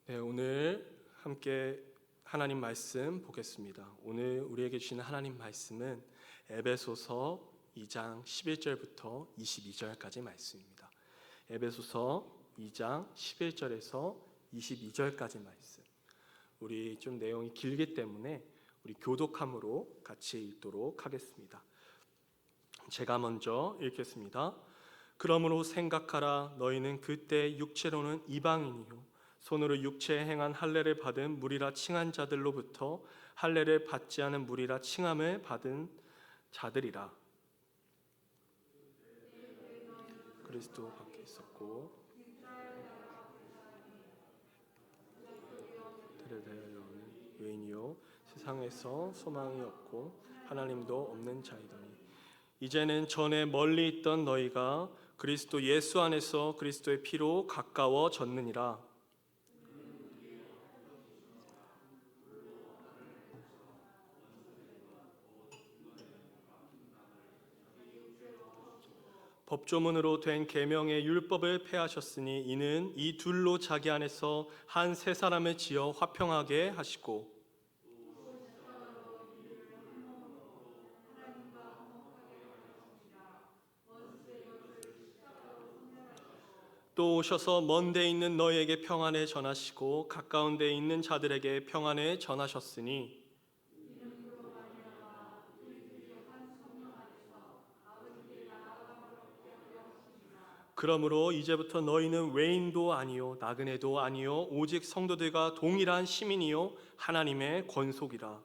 네, 오늘 함께 하나님 말씀 보겠습니다. 오늘 우리에게 주시는 하나님 말씀은 에베소서 2장 11절부터 22절까지 말씀입니다. 에베소서 2장 11절에서 22절까지 말씀. 우리 좀 내용이 길기 때문에 우리 교독함으로 같이 읽도록 하겠습니다. 제가 먼저 읽겠습니다. 그러므로 생각하라. 너희는 그때 육체로는 이방인이요 손으로 육체에 행한 할례를 받은 무리라 칭한 자들로부터 할례를 받지 않은 무리라 칭함을 받은 자들이라. 그리스도 밖에 있었고 데려다여는 외인이요 세상에서 소망이 없고 하나님도 없는 자이더니 이제는 전에 멀리 있던 너희가 그리스도 예수 안에서 그리스도의 피로 가까워졌느니라. 법조문으로 된 계명의 율법을 폐하셨으니 이는 이 둘로 자기 안에서 한 세 사람을 지어 화평하게 하시고 또 오셔서 먼 데 있는 너희에게 평안을 전하시고 가까운 데 있는 자들에게 평안을 전하셨으니 그러므로 이제부터 너희는 외인도 아니요 나그네도 아니요 오직 성도들과 동일한 시민이요 하나님의 권속이라.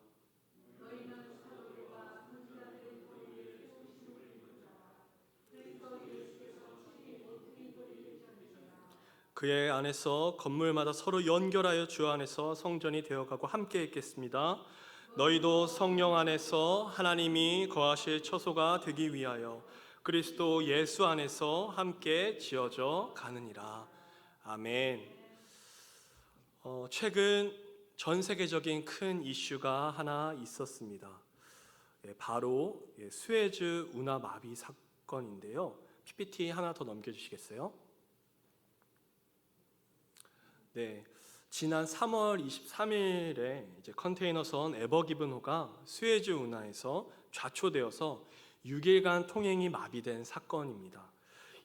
그의 안에서 건물마다 서로 연결하여 주 안에서 성전이 되어가고 함께 있겠습니다. 너희도 성령 안에서 하나님이 거하실 처소가 되기 위하여 그리스도 예수 안에서 함께 지어져 가느니라. 아멘. 최근 전 세계적인 큰 이슈가 하나 있었습니다. 바로 수에즈 운하 마비 사건인데요. PPT 하나 더 넘겨주시겠어요? 네, 지난 3월 23일에 컨테이너선 에버기븐호가 수에즈 운하에서 좌초되어서 6일간 통행이 마비된 사건입니다.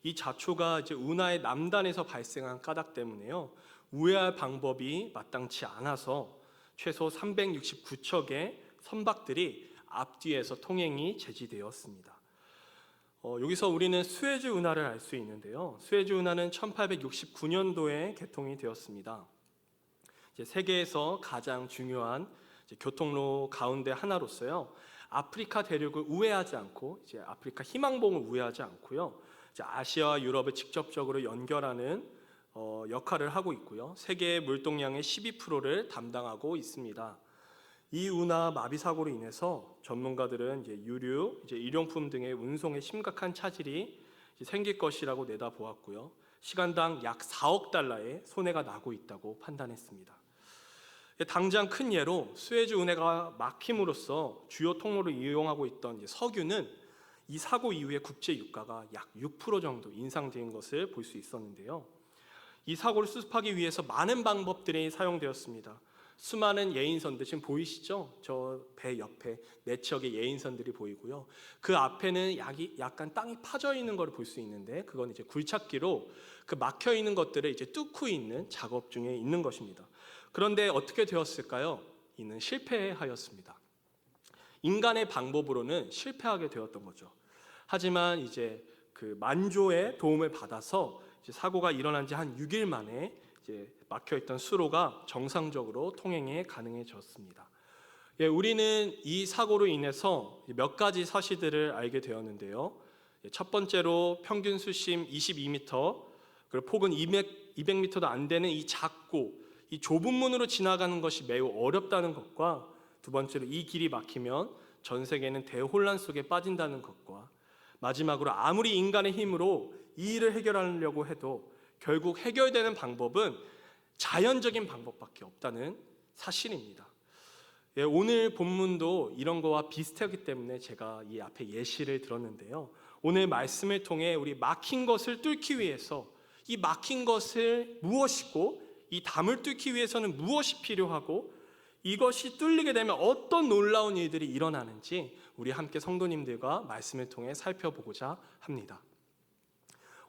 이 좌초가 운하의 남단에서 발생한 까닭 때문에요. 우회할 방법이 마땅치 않아서 최소 369척의 선박들이 앞뒤에서 통행이 제지되었습니다. 여기서 우리는 수에즈 운하를 알 수 있는데요. 수에즈 운하는 1869년도에 개통이 되었습니다. 세계에서 가장 중요한 교통로 가운데 하나로서요. 아프리카 대륙을 우회하지 않고 아프리카 희망봉을 우회하지 않고요. 아시아와 유럽을 직접적으로 연결하는 역할을 하고 있고요. 세계의 물동량의 12%를 담당하고 있습니다. 이 운하 마비 사고로 인해서 전문가들은 유류, 일용품 등의 운송에 심각한 차질이 생길 것이라고 내다보았고요. 시간당 약 4억 달러의 손해가 나고 있다고 판단했습니다. 당장 큰 예로 수에즈 운하가 막힘으로써 주요 통로를 이용하고 있던 석유는 이 사고 이후에 국제 유가가 약 6% 정도 인상된 것을 볼 수 있었는데요. 이 사고를 수습하기 위해서 많은 방법들이 사용되었습니다. 수많은 예인선들 지금 보이시죠? 저 배 옆에 4척의 예인선들이 보이고요. 그 앞에는 약간 땅이 파져 있는 걸 볼 수 있는데 그건 굴착기로 그 막혀 있는 것들을 뚫고 있는 작업 중에 있는 것입니다. 그런데 어떻게 되었을까요? 이는 실패하였습니다. 인간의 방법으로는 실패하게 되었던 거죠. 하지만 그 만조의 도움을 받아서 사고가 일어난 지 한 6일 만에 막혀있던 수로가 정상적으로 통행이 가능해졌습니다. 우리는 이 사고로 인해서 몇 가지 사실들을 알게 되었는데요. 첫 번째로 평균 수심 22m, 그리고 폭은 200m도 안 되는 이 작고 이 좁은 문으로 지나가는 것이 매우 어렵다는 것과, 두 번째로 이 길이 막히면 전 세계는 대혼란 속에 빠진다는 것과, 마지막으로 아무리 인간의 힘으로 이 일을 해결하려고 해도 결국 해결되는 방법은 자연적인 방법밖에 없다는 사실입니다. 오늘 본문도 이런 거와 비슷하기 때문에 제가 이 앞에 예시를 들었는데요. 오늘 말씀을 통해 우리 막힌 것을 뚫기 위해서 이 막힌 것을 무엇이고 이 담을 뚫기 위해서는 무엇이 필요하고 이것이 뚫리게 되면 어떤 놀라운 일들이 일어나는지 우리 함께 성도님들과 말씀을 통해 살펴보고자 합니다.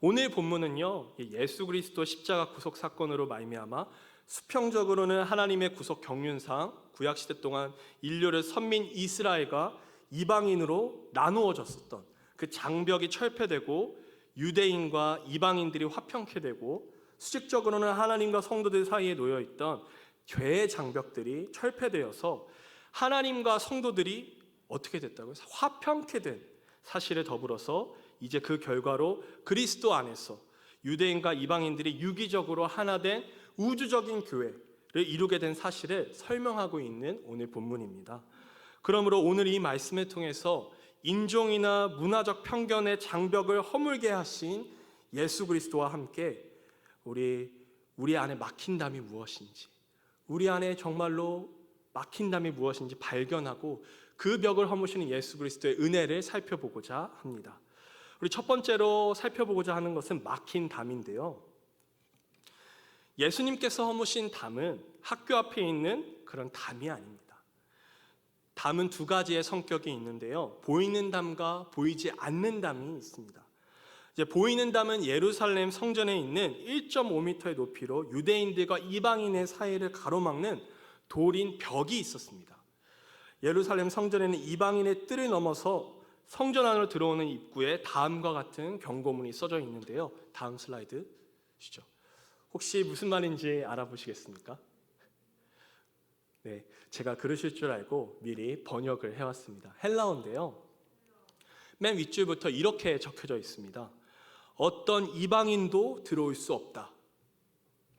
오늘 본문은요, 예수 그리스도 십자가 구속 사건으로 말미암아 수평적으로는 하나님의 구속 경륜상 구약 시대 동안 인류를 선민 이스라엘과 이방인으로 나누어졌었던 그 장벽이 철폐되고 유대인과 이방인들이 화평케 되고 수직적으로는 하나님과 성도들 사이에 놓여있던 죄의 장벽들이 철폐되어서 하나님과 성도들이 어떻게 됐다고요? 화평케 된 사실에 더불어서 이제 그 결과로 그리스도 안에서 유대인과 이방인들이 유기적으로 하나 된 우주적인 교회를 이루게 된 사실을 설명하고 있는 오늘 본문입니다. 그러므로 오늘 이 말씀을 통해서 인종이나 문화적 편견의 장벽을 허물게 하신 예수 그리스도와 함께 우리 안에 막힌 담이 무엇인지, 우리 안에 정말로 막힌 담이 무엇인지 발견하고 그 벽을 허무시는 예수 그리스도의 은혜를 살펴보고자 합니다. 우리 첫 번째로 살펴보고자 하는 것은 막힌 담인데요. 예수님께서 허무신 담은 학교 앞에 있는 그런 담이 아닙니다. 담은 두 가지의 성격이 있는데요. 보이는 담과 보이지 않는 담이 있습니다. 이제 보이는 담은 예루살렘 성전에 있는 1.5m의 높이로 유대인들과 이방인의 사이를 가로막는 돌인 벽이 있었습니다. 예루살렘 성전에는 이방인의 뜰을 넘어서 성전 안으로 들어오는 입구에 다음과 같은 경고문이 써져 있는데요. 다음 슬라이드 주시죠. 혹시 무슨 말인지 알아보시겠습니까? 네, 제가 그러실 줄 알고 미리 번역을 해왔습니다. 헬라어인데요. 맨 윗줄부터 이렇게 적혀져 있습니다. 어떤 이방인도 들어올 수 없다.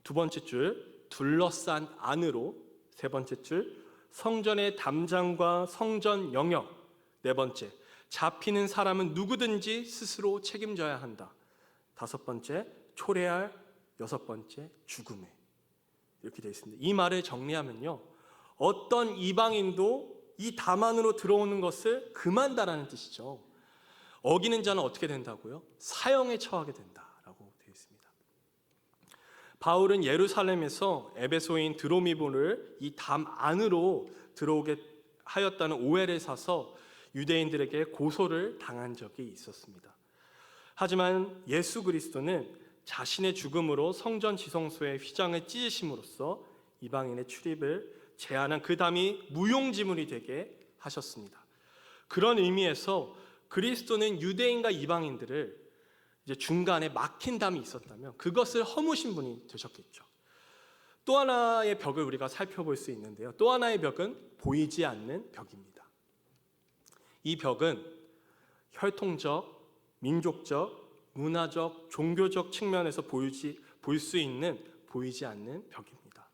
두 번째 줄, 둘러싼 안으로. 세 번째 줄, 성전의 담장과 성전 영역. 네 번째, 잡히는 사람은 누구든지 스스로 책임져야 한다. 다섯 번째, 초래할. 여섯 번째, 죽음에. 이렇게 되어 있습니다. 이 말을 정리하면요, 어떤 이방인도 이 담 안으로 들어오는 것을 금한다라는 뜻이죠. 어기는 자는 어떻게 된다고요? 사형에 처하게 된다라고 되어 있습니다. 바울은 예루살렘에서 에베소인 드로미보를 이 담 안으로 들어오게 하였다는 오해를 사서 유대인들에게 고소를 당한 적이 있었습니다. 하지만 예수 그리스도는 자신의 죽음으로 성전 지성소의 휘장을 찢으심으로써 이방인의 출입을 제한한 그 담이 무용지물이 되게 하셨습니다. 그런 의미에서 그리스도는 유대인과 이방인들을 이제 중간에 막힌 담이 있었다면 그것을 허무신 분이 되셨겠죠. 또 하나의 벽을 우리가 살펴볼 수 있는데요. 또 하나의 벽은 보이지 않는 벽입니다. 이 벽은 혈통적, 민족적, 문화적, 종교적 측면에서 볼 수 있는 보이지 않는 벽입니다.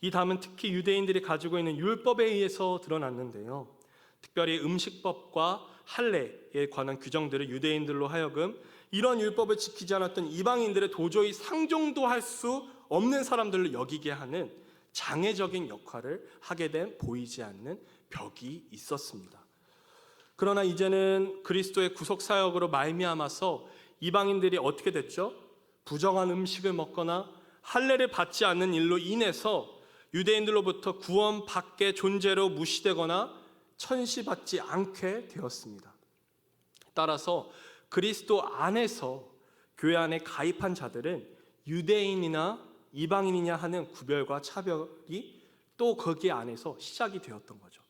이 담은 특히 유대인들이 가지고 있는 율법에 의해서 드러났는데요. 특별히 음식법과 할례에 관한 규정들을 유대인들로 하여금 이런 율법을 지키지 않았던 이방인들의 도저히 상종도 할 수 없는 사람들로 여기게 하는 장애적인 역할을 하게 된 보이지 않는 벽이 있었습니다. 그러나 이제는 그리스도의 구속 사역으로 말미암아서 이방인들이 어떻게 됐죠? 부정한 음식을 먹거나 할례를 받지 않는 일로 인해서 유대인들로부터 구원받게 존재로 무시되거나 천시받지 않게 되었습니다. 따라서 그리스도 안에서 교회 안에 가입한 자들은 유대인이나 이방인이냐 하는 구별과 차별이 또 거기 안에서 시작이 되었던 거죠.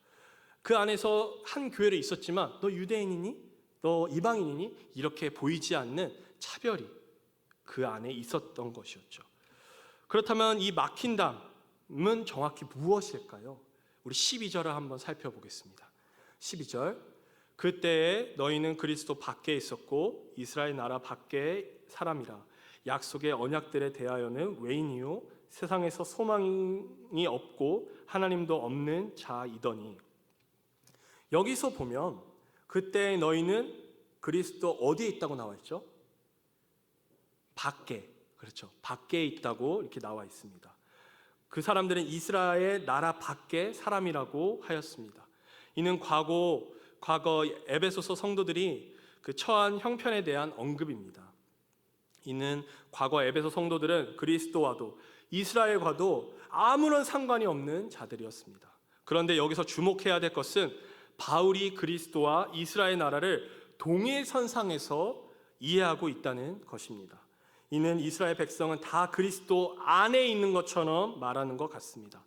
그 안에서 한 교회를 있었지만 너 유대인이니? 너 이방인이니? 이렇게 보이지 않는 차별이 그 안에 있었던 것이었죠. 그렇다면 이 막힌 담은 정확히 무엇일까요? 우리 12절을 한번 살펴보겠습니다. 12절, 그때에 너희는 그리스도 밖에 있었고 이스라엘 나라 밖의 사람이라. 약속의 언약들에 대하여는 외인이요 세상에서 소망이 없고 하나님도 없는 자이더니. 여기서 보면 그때 너희는 그리스도 어디에 있다고 나와 있죠? 밖에. 그렇죠. 밖에 있다고 이렇게 나와 있습니다. 그 사람들은 이스라엘 나라 밖의 사람이라고 하였습니다. 이는 과거 에베소서 성도들이 그 처한 형편에 대한 언급입니다. 이는 과거 에베소 성도들은 그리스도와도 이스라엘과도 아무런 상관이 없는 자들이었습니다. 그런데 여기서 주목해야 될 것은 바울이 그리스도와 이스라엘 나라를 동일선상에서 이해하고 있다는 것입니다. 이는 이스라엘 백성은 다 그리스도 안에 있는 것처럼 말하는 것 같습니다.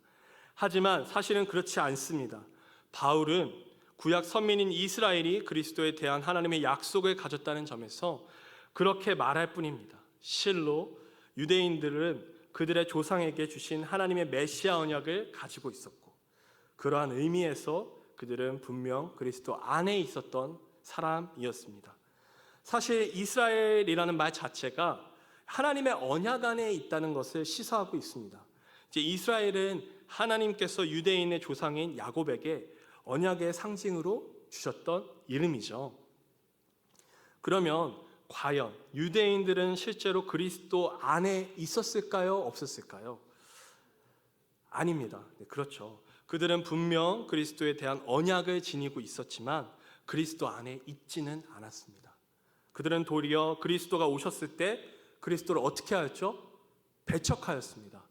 하지만 사실은 그렇지 않습니다. 바울은 구약 선민인 이스라엘이 그리스도에 대한 하나님의 약속을 가졌다는 점에서 그렇게 말할 뿐입니다. 실로 유대인들은 그들의 조상에게 주신 하나님의 메시아 언약을 가지고 있었고, 그러한 의미에서 그들은 분명 그리스도 안에 있었던 사람이었습니다. 사실 이스라엘이라는 말 자체가 하나님의 언약 안에 있다는 것을 시사하고 있습니다. 이제 이스라엘은 하나님께서 유대인의 조상인 야곱에게 언약의 상징으로 주셨던 이름이죠. 그러면 과연 유대인들은 실제로 그리스도 안에 있었을까요? 없었을까요? 아닙니다. 네, 그렇죠. 그들은 분명 그리스도에 대한 언약을 지니고 있었지만 그리스도 안에 있지는 않았습니다. 그들은 도리어 그리스도가 오셨을 때 그리스도를 어떻게 하였죠? 배척하였습니다.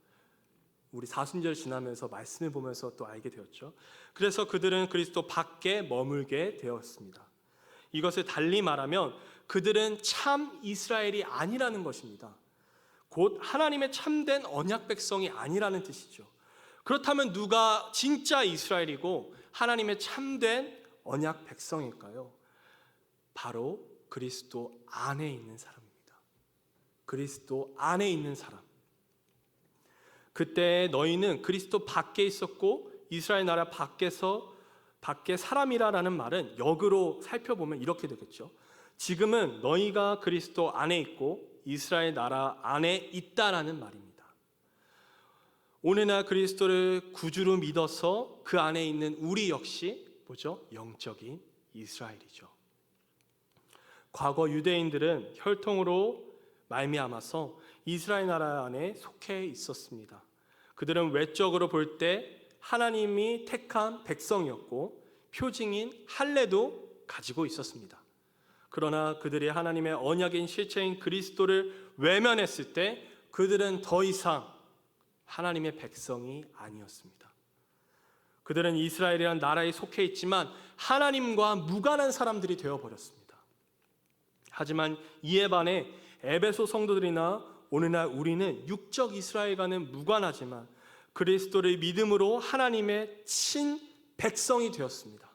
우리 사순절 지나면서 말씀을 보면서 또 알게 되었죠. 그래서 그들은 그리스도 밖에 머물게 되었습니다. 이것을 달리 말하면 그들은 참 이스라엘이 아니라는 것입니다. 곧 하나님의 참된 언약 백성이 아니라는 뜻이죠. 그렇다면 누가 진짜 이스라엘이고 하나님의 참된 언약 백성일까요? 바로 그리스도 안에 있는 사람입니다. 그리스도 안에 있는 사람. 그때 너희는 그리스도 밖에 있었고 이스라엘 나라 밖에 사람이라는 말은 역으로 살펴보면 이렇게 되겠죠. 지금은 너희가 그리스도 안에 있고 이스라엘 나라 안에 있다라는 말입니다. 오늘날 그리스도를 구주로 믿어서 그 안에 있는 우리 역시 뭐죠? 영적인 이스라엘이죠. 과거 유대인들은 혈통으로 말미암아서 이스라엘 나라 안에 속해 있었습니다. 그들은 외적으로 볼 때 하나님이 택한 백성이었고 표징인 할례도 가지고 있었습니다. 그러나 그들이 하나님의 언약인 실체인 그리스도를 외면했을 때 그들은 더 이상 하나님의 백성이 아니었습니다. 그들은 이스라엘이라는 나라에 속해 있지만 하나님과 무관한 사람들이 되어버렸습니다. 하지만 이에 반해 에베소 성도들이나 오늘날 우리는 육적 이스라엘과는 무관하지만 그리스도를 믿음으로 하나님의 친 백성이 되었습니다.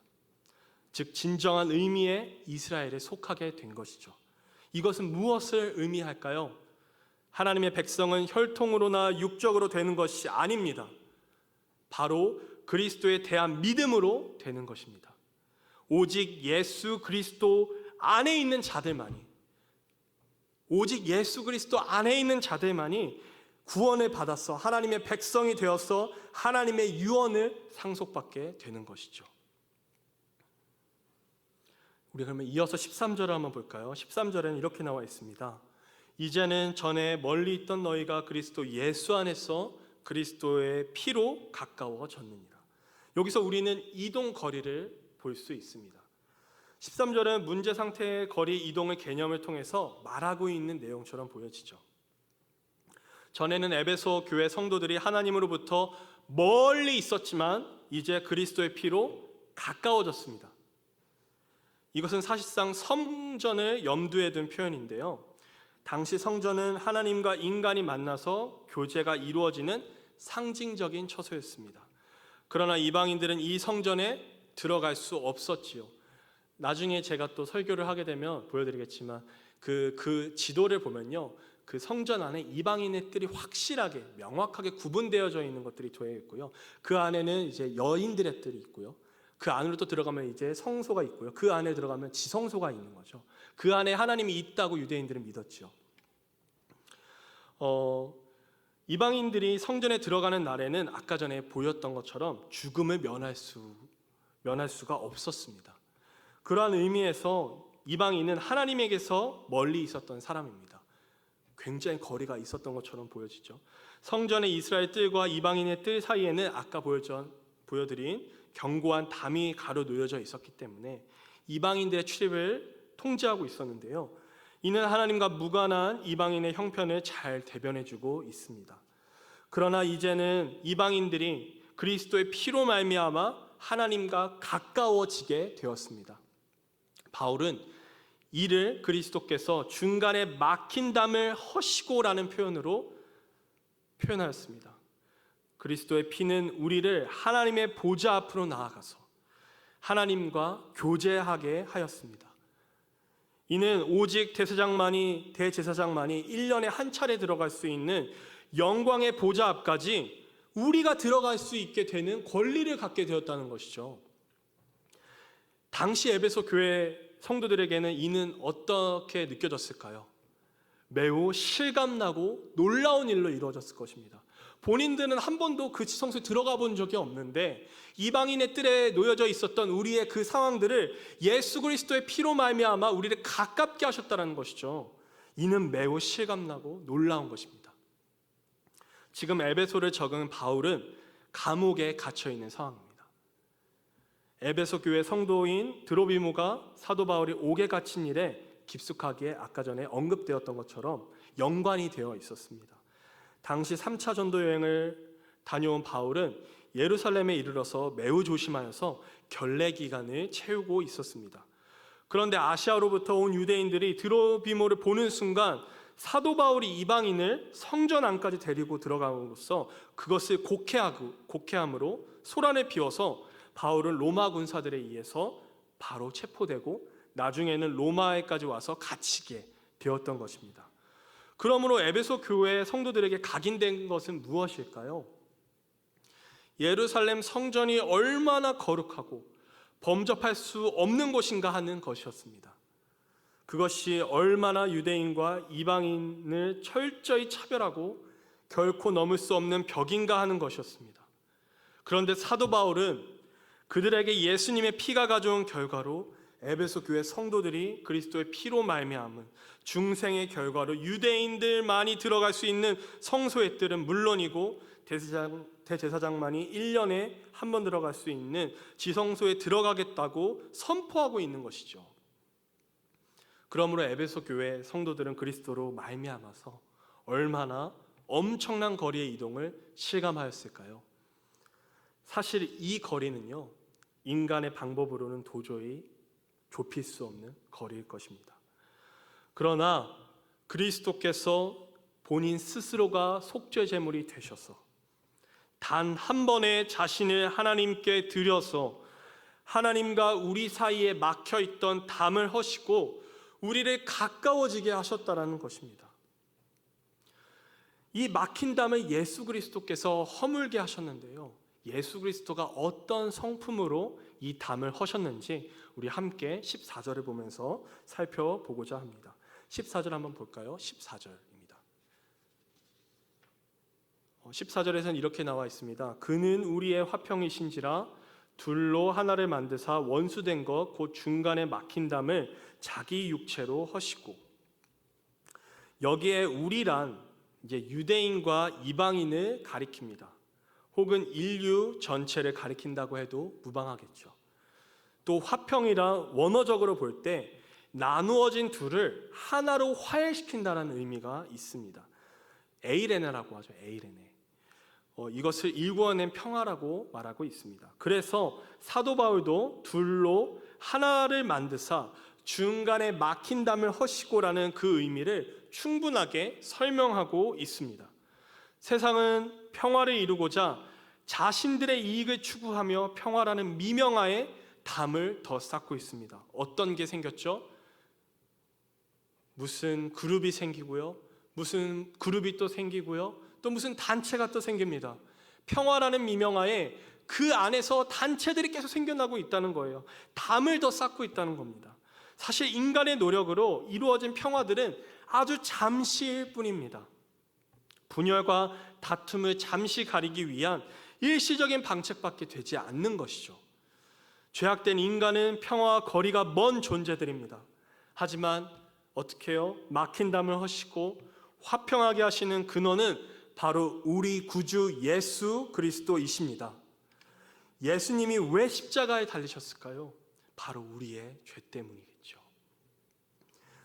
즉 진정한 의미의 이스라엘에 속하게 된 것이죠. 이것은 무엇을 의미할까요? 하나님의 백성은 혈통으로나 육적으로 되는 것이 아닙니다. 바로 그리스도에 대한 믿음으로 되는 것입니다. 오직 예수 그리스도 안에 있는 자들만이, 오직 예수 그리스도 안에 있는 자들만이 구원을 받아서 하나님의 백성이 되어서 하나님의 유언을 상속받게 되는 것이죠. 우리 그러면 이어서 13절을 한번 볼까요? 13절에는 이렇게 나와 있습니다. 이제는 전에 멀리 있던 너희가 그리스도 예수 안에서 그리스도의 피로 가까워졌느니라. 여기서 우리는 이동 거리를 볼 수 있습니다. 13절은 문제 상태의 거리 이동의 개념을 통해서 말하고 있는 내용처럼 보여지죠. 전에는 에베소 교회 성도들이 하나님으로부터 멀리 있었지만 이제 그리스도의 피로 가까워졌습니다. 이것은 사실상 성전을 염두에 둔 표현인데요. 당시 성전은 하나님과 인간이 만나서 교제가 이루어지는 상징적인 처소였습니다. 그러나 이방인들은 이 성전에 들어갈 수 없었지요. 나중에 제가 또 설교를 하게 되면 보여드리겠지만 그 지도를 보면요, 그 성전 안에 이방인의 뜰이 확실하게 명확하게 구분되어져 있는 것들이 되어 있고요. 그 안에는 이제 여인들의 뜰이 있고요. 그 안으로 또 들어가면 이제 성소가 있고요. 그 안에 들어가면 지성소가 있는 거죠. 그 안에 하나님이 있다고 유대인들은 믿었죠. 이방인들이 성전에 들어가는 날에는 아까 전에 보였던 것처럼 죽음을 면할 수가 없었습니다. 그러한 의미에서 이방인은 하나님에게서 멀리 있었던 사람입니다. 굉장히 거리가 있었던 것처럼 보여지죠. 성전의 이스라엘 뜰과 이방인의 뜰 사이에는 아까 보여드린 견고한 담이 가로 놓여져 있었기 때문에 이방인들의 출입을 통제하고 있었는데요. 이는 하나님과 무관한 이방인의 형편을 잘 대변해주고 있습니다. 그러나 이제는 이방인들이 그리스도의 피로 말미암아 하나님과 가까워지게 되었습니다. 바울은 이를 그리스도께서 중간에 막힌 담을 허시고라는 표현으로 표현하였습니다. 그리스도의 피는 우리를 하나님의 보좌 앞으로 나아가서 하나님과 교제하게 하였습니다. 이는 오직 대제사장만이 1년에 한 차례 들어갈 수 있는 영광의 보좌 앞까지 우리가 들어갈 수 있게 되는 권리를 갖게 되었다는 것이죠. 당시 에베소 교회 성도들에게는 이는 어떻게 느껴졌을까요? 매우 실감나고 놀라운 일로 이루어졌을 것입니다. 본인들은 한 번도 그 지성소에 들어가 본 적이 없는데 이방인의 뜰에 놓여져 있었던 우리의 그 상황들을 예수 그리스도의 피로 말미암아 우리를 가깝게 하셨다는 것이죠. 이는 매우 실감나고 놀라운 것입니다. 지금 에베소를 적은 바울은 감옥에 갇혀 있는 상황입니다. 에베소 교회 성도인 드로비모가 사도 바울이 옥에 갇힌 일에 깊숙하게 아까 전에 언급되었던 것처럼 연관이 되어 있었습니다. 당시 3차 전도 여행을 다녀온 바울은 예루살렘에 이르러서 매우 조심하여서 결례 기간을 채우고 있었습니다. 그런데 아시아로부터 온 유대인들이 드로비모를 보는 순간 사도 바울이 이방인을 성전 안까지 데리고 들어감으로써 그것을 곡해함으로 소란을 피워서 바울은 로마 군사들에 의해서 바로 체포되고 나중에는 로마에까지 와서 갇히게 되었던 것입니다. 그러므로 에베소 교회 성도들에게 각인된 것은 무엇일까요? 예루살렘 성전이 얼마나 거룩하고 범접할 수 없는 곳인가 하는 것이었습니다. 그것이 얼마나 유대인과 이방인을 철저히 차별하고 결코 넘을 수 없는 벽인가 하는 것이었습니다. 그런데 사도 바울은 그들에게 예수님의 피가 가져온 결과로 에베소 교회 성도들이 그리스도의 피로 말미암은 중생의 결과로 유대인들만이 들어갈 수 있는 성소의 뜰은 물론이고 대제사장만이 1년에 한 번 들어갈 수 있는 지성소에 들어가겠다고 선포하고 있는 것이죠. 그러므로 에베소 교회 성도들은 그리스도로 말미암아서 얼마나 엄청난 거리의 이동을 실감하였을까요? 사실 이 거리는요, 인간의 방법으로는 도저히 좁힐 수 없는 거리일 것입니다. 그러나 그리스도께서 본인 스스로가 속죄 제물이 되셔서 단 한 번에 자신을 하나님께 드려서 하나님과 우리 사이에 막혀있던 담을 허시고 우리를 가까워지게 하셨다는 것입니다. 이 막힌 담을 예수 그리스도께서 허물게 하셨는데요, 예수 그리스도가 어떤 성품으로 이 담을 허셨는지 우리 함께 14절을 보면서 살펴보고자 합니다. 14절 한번 볼까요? 14절입니다. 14절에서는 이렇게 나와 있습니다. 그는 우리의 화평이신지라 둘로 하나를 만드사 원수된 것 곧 중간에 막힌 담을 자기 육체로 허시고. 여기에 우리란 이제 유대인과 이방인을 가리킵니다. 혹은 인류 전체를 가리킨다고 해도 무방하겠죠. 또 화평이라 원어적으로 볼 때 나누어진 둘을 하나로 화해시킨다는 의미가 있습니다. 에이레네라고 하죠. 에이레네. 이것을 일구어낸 평화라고 말하고 있습니다. 그래서 사도 바울도 둘로 하나를 만드사 중간에 막힌 담을 허시고라는 그 의미를 충분하게 설명하고 있습니다. 세상은 평화를 이루고자 자신들의 이익을 추구하며 평화라는 미명하에 담을 더 쌓고 있습니다. 어떤 게 생겼죠? 무슨 그룹이 생기고요, 무슨 그룹이 또 생기고요, 또 무슨 단체가 또 생깁니다. 평화라는 미명하에 그 안에서 단체들이 계속 생겨나고 있다는 거예요. 담을 더 쌓고 있다는 겁니다. 사실 인간의 노력으로 이루어진 평화들은 아주 잠시일 뿐입니다. 분열과 다툼을 잠시 가리기 위한 일시적인 방책밖에 되지 않는 것이죠. 죄악된 인간은 평화와 거리가 먼 존재들입니다. 하지만 어떻게 해요? 막힌 담을 허시고 화평하게 하시는 근원은 바로 우리 구주 예수 그리스도이십니다. 예수님이 왜 십자가에 달리셨을까요? 바로 우리의 죄 때문이겠죠.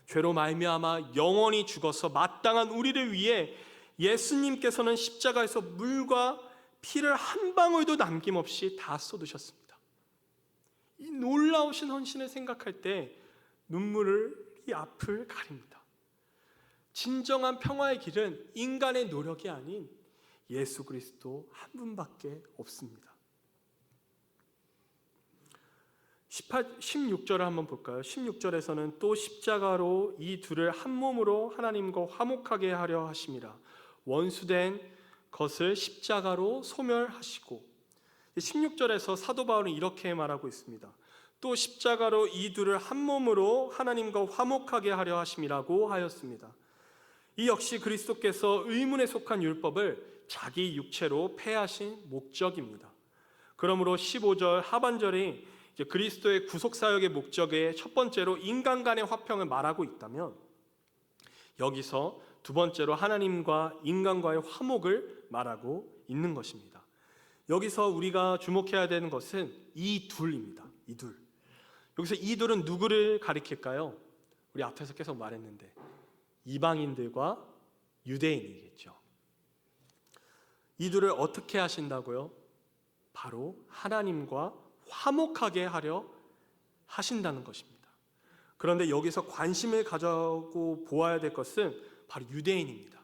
죄로 말미암아 영원히 죽어서 마땅한 우리를 위해 예수님께서는 십자가에서 물과 피를 한 방울도 남김없이 다 쏟으셨습니다. 이 놀라우신 헌신을 생각할 때 눈물이 앞을 가립니다. 진정한 평화의 길은 인간의 노력이 아닌 예수 그리스도 한 분밖에 없습니다. 16절을 한번 볼까요? 16절에서는 또 십자가로 이 둘을 한 몸으로 하나님과 화목하게 하려 하심이라. 원수된 것을 십자가로 소멸하시고. 16절에서 사도 바울은 이렇게 말하고 있습니다. 또 십자가로 이 둘을 한 몸으로 하나님과 화목하게 하려 하심이라고 하였습니다. 이 역시 그리스도께서 의문에 속한 율법을 자기 육체로 폐하신 목적입니다. 그러므로 15절 하반절이 그리스도의 구속사역의 목적의 첫 번째로 인간 간의 화평을 말하고 있다면, 여기서 두 번째로 하나님과 인간과의 화목을 말하고 있는 것입니다. 여기서 우리가 주목해야 되는 것은 이 둘입니다. 이 둘. 여기서 이 둘은 누구를 가리킬까요? 우리 앞에서 계속 말했는데 이방인들과 유대인이겠죠. 이 둘을 어떻게 하신다고요? 바로 하나님과 화목하게 하려 하신다는 것입니다. 그런데 여기서 관심을 가지고 보아야 될 것은 바로 유대인입니다.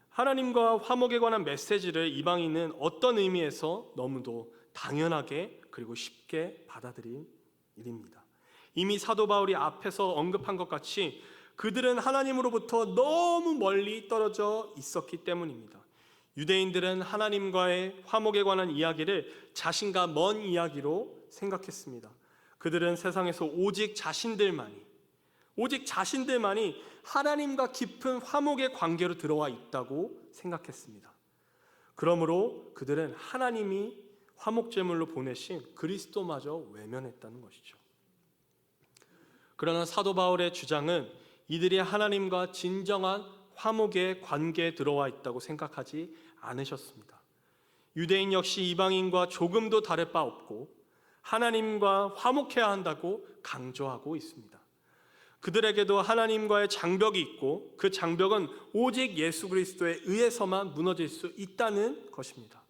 하나님과 화목에 관한 메시지를 이방인은 어떤 의미에서 너무도 당연하게 그리고 쉽게 받아들인 일입니다. 이미 사도 바울이 앞에서 언급한 것 같이 그들은 하나님으로부터 너무 멀리 떨어져 있었기 때문입니다. 유대인들은 하나님과의 화목에 관한 이야기를 자신과 먼 이야기로 생각했습니다. 그들은 세상에서 오직 자신들만이 하나님과 깊은 화목의 관계로 들어와 있다고 생각했습니다. 그러므로 그들은 하나님이 화목제물로 보내신 그리스도마저 외면했다는 것이죠. 그러나 사도 바울의 주장은 이들이 하나님과 진정한 화목의 관계에 들어와 있다고 생각하지 않으셨습니다. 유대인 역시 이방인과 조금도 다를 바 없고 하나님과 화목해야 한다고 강조하고 있습니다. 그들에게도 하나님과의 장벽이 있고 그 장벽은 오직 예수 그리스도에 의해서만 무너질 수 있다는 것입니다.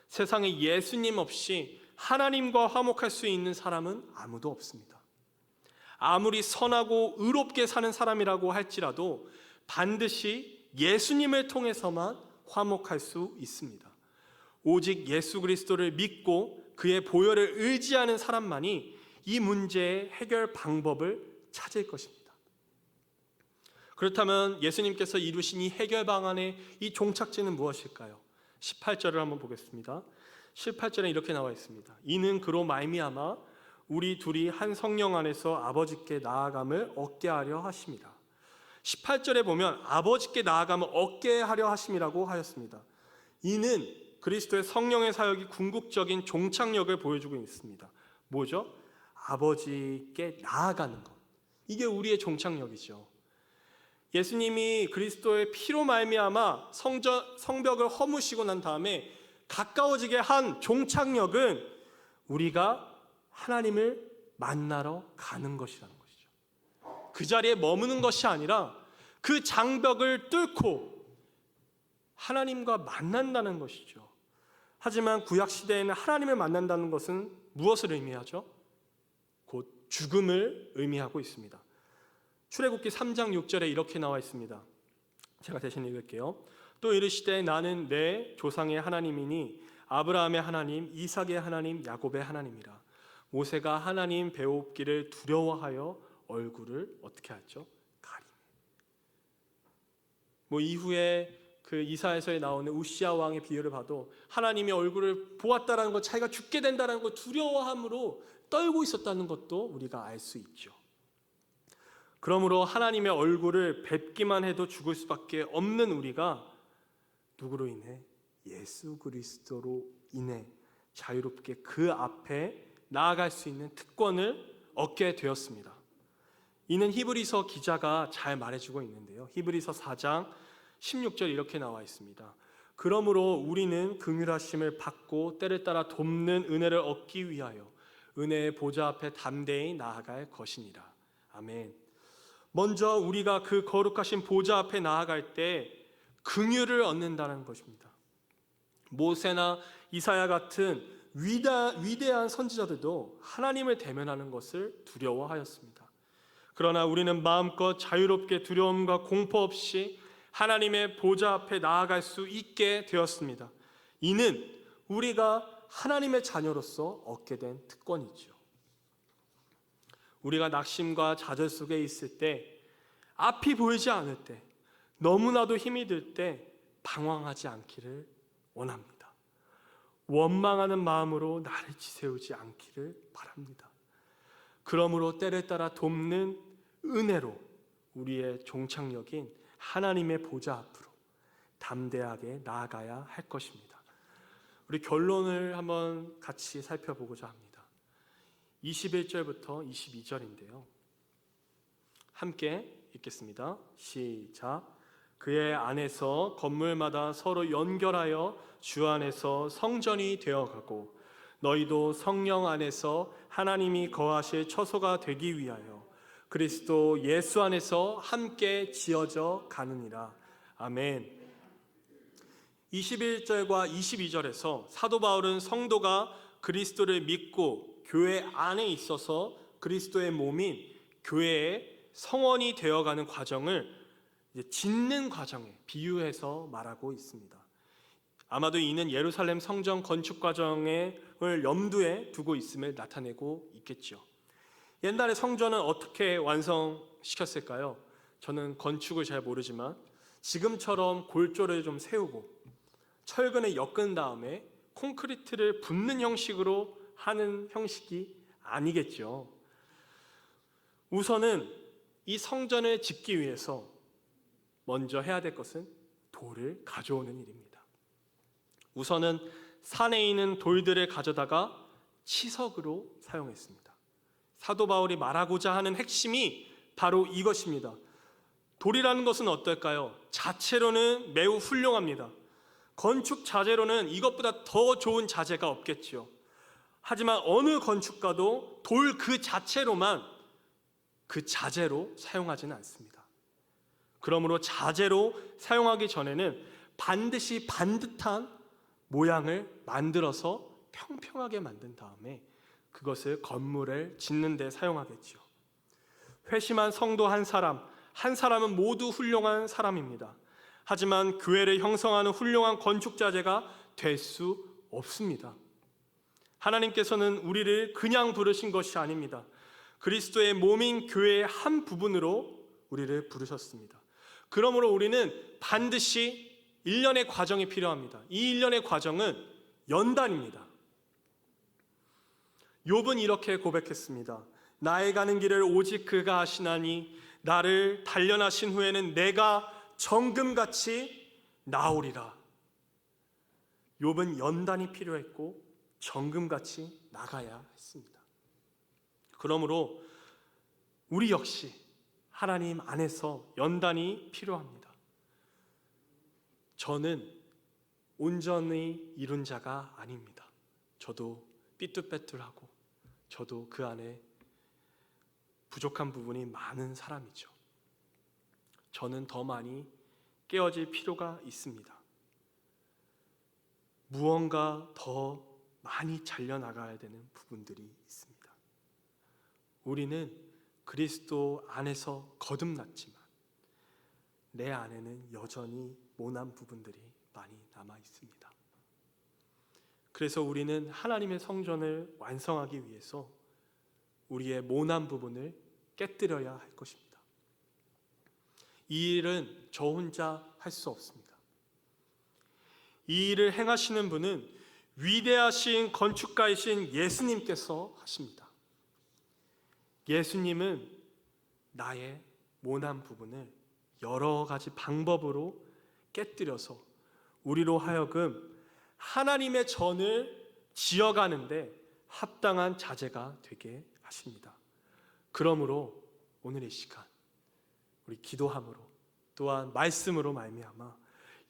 세상에 예수님 없이 하나님과 화목할 수 있는 사람은 아무도 없습니다. 아무리 선하고 의롭게 사는 사람이라고 할지라도 반드시 예수님을 통해서만 화목할 수 있습니다. 오직 예수 그리스도를 믿고 그의 보혈을 의지하는 사람만이 이 문제의 해결 방법을 찾을 것입니다. 그렇다면 예수님께서 이루신 이 해결 방안의 이 종착지는 무엇일까요? 18절을 한번 보겠습니다. 18절에 이렇게 나와 있습니다. 이는 그로 말미암아 우리 둘이 한 성령 안에서 아버지께 나아감을 얻게 하려 하심이라. 18절에 보면 아버지께 나아감을 얻게 하려 하심이라고 하였습니다. 이는 그리스도의 성령의 사역이 궁극적인 종착역을 보여주고 있습니다. 뭐죠? 아버지께 나아가는 것. 이게 우리의 종착역이죠. 예수님이 그리스도의 피로 말미암아 성벽을 허무시고 난 다음에 가까워지게 한 종착역은 우리가 하나님을 만나러 가는 것이라는 것이죠. 그 자리에 머무는 것이 아니라 그 장벽을 뚫고 하나님과 만난다는 것이죠. 하지만 구약시대에는 하나님을 만난다는 것은 무엇을 의미하죠? 곧 죽음을 의미하고 있습니다. 출애굽기 3장 6절에 이렇게 나와 있습니다. 제가 대신 읽을게요. 또 이르시되 나는 내 조상의 하나님이니 아브라함의 하나님, 이삭의 하나님, 야곱의 하나님이라. 모세가 하나님 배웁기를 두려워하여 얼굴을 어떻게 했죠? 가리매. 이후에 그 이사야서에 나오는 우시아 왕의 비유를 봐도 하나님의 얼굴을 보았다라는 것, 자기가 죽게 된다는 것 두려워함으로 떨고 있었다는 것도 우리가 알 수 있죠. 그러므로 하나님의 얼굴을 뵙기만 해도 죽을 수밖에 없는 우리가 누구로 인해? 예수 그리스도로 인해 자유롭게 그 앞에 나아갈 수 있는 특권을 얻게 되었습니다. 이는 히브리서 기자가 잘 말해주고 있는데요. 히브리서 4장 16절 이렇게 나와 있습니다. 그러므로 우리는 긍휼하심을 받고 때를 따라 돕는 은혜를 얻기 위하여 은혜의 보좌 앞에 담대히 나아갈 것이니라. 아멘. 먼저 우리가 그 거룩하신 보좌 앞에 나아갈 때 긍휼을 얻는다는 것입니다. 모세나 이사야 같은 위대한 선지자들도 하나님을 대면하는 것을 두려워하였습니다. 그러나 우리는 마음껏 자유롭게 두려움과 공포 없이 하나님의 보좌 앞에 나아갈 수 있게 되었습니다. 이는 우리가 하나님의 자녀로서 얻게 된 특권이죠. 우리가 낙심과 좌절 속에 있을 때, 앞이 보이지 않을 때, 너무나도 힘이 들 때 방황하지 않기를 원합니다. 원망하는 마음으로 나를 지새우지 않기를 바랍니다. 그러므로 때를 따라 돕는 은혜로 우리의 종착역인 하나님의 보좌 앞으로 담대하게 나아가야 할 것입니다. 우리 결론을 한번 같이 살펴보고자 합니다. 21절부터 22절인데요. 함께 읽겠습니다. 시작. 그의 안에서 건물마다 서로 연결하여 주 안에서 성전이 되어가고 너희도 성령 안에서 하나님이 거하실 처소가 되기 위하여 그리스도 예수 안에서 함께 지어져 가느니라. 아멘. 21절과 22절에서 사도 바울은 성도가 그리스도를 믿고 교회 안에 있어서 그리스도의 몸인 교회의 성원이 되어가는 과정을 짓는 과정에 비유해서 말하고 있습니다. 아마도 이는 예루살렘 성전 건축 과정을 염두에 두고 있음을 나타내고 있겠죠. 옛날에 성전은 어떻게 완성시켰을까요? 저는 건축을 잘 모르지만 지금처럼 골조를 좀 세우고 철근에 엮은 다음에 콘크리트를 붓는 형식으로 하는 형식이 아니겠죠. 우선은 이 성전을 짓기 위해서 먼저 해야 될 것은 돌을 가져오는 일입니다. 우선은 산에 있는 돌들을 가져다가 치석으로 사용했습니다. 사도 바울이 말하고자 하는 핵심이 바로 이것입니다. 돌이라는 것은 어떨까요? 자체로는 매우 훌륭합니다. 건축 자재로는 이것보다 더 좋은 자재가 없겠죠. 하지만 어느 건축가도 돌 그 자체로만 그 자재로 사용하지는 않습니다. 그러므로 자재로 사용하기 전에는 반드시 반듯한 모양을 만들어서 평평하게 만든 다음에 그것을 건물을 짓는 데 사용하겠죠. 회심한 성도 한 사람은 모두 훌륭한 사람입니다. 하지만 교회를 형성하는 훌륭한 건축 자재가 될 수 없습니다. 하나님께서는 우리를 그냥 부르신 것이 아닙니다. 그리스도의 몸인 교회의 한 부분으로 우리를 부르셨습니다. 그러므로 우리는 반드시 1년의 과정이 필요합니다. 이 1년의 과정은 연단입니다. 욥은 이렇게 고백했습니다. 나의 가는 길을 오직 그가 아시나니 나를 단련하신 후에는 내가 정금같이 나오리라. 욥은 연단이 필요했고 정금같이 나가야 했습니다. 그러므로 우리 역시 하나님 안에서 연단이 필요합니다. 저는 온전히 이룬 자가 아닙니다. 저도 삐뚤빼뚤하고 저도 그 안에 부족한 부분이 많은 사람이죠. 저는 더 많이 깨어질 필요가 있습니다. 무언가 더 많이 잘려나가야 되는 부분들이 있습니다. 우리는 그리스도 안에서 거듭났지만 내 안에는 여전히 모난 부분들이 많이 남아 있습니다. 그래서 우리는 하나님의 성전을 완성하기 위해서 우리의 모난 부분을 깨뜨려야 할 것입니다. 이 일은 저 혼자 할 수 없습니다. 이 일을 행하시는 분은 위대하신 건축가이신 예수님께서 하십니다. 예수님은 나의 모난 부분을 여러 가지 방법으로 깨뜨려서 우리로 하여금 하나님의 전을 지어가는데 합당한 자재가 되게 하십니다. 그러므로 오늘 이 시간 우리 기도함으로 또한 말씀으로 말미암아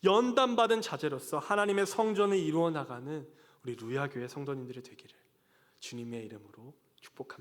연단받은 자재로서 하나님의 성전을 이루어 나가는 우리 루야교회 성도님들이 되기를 주님의 이름으로 축복합니다.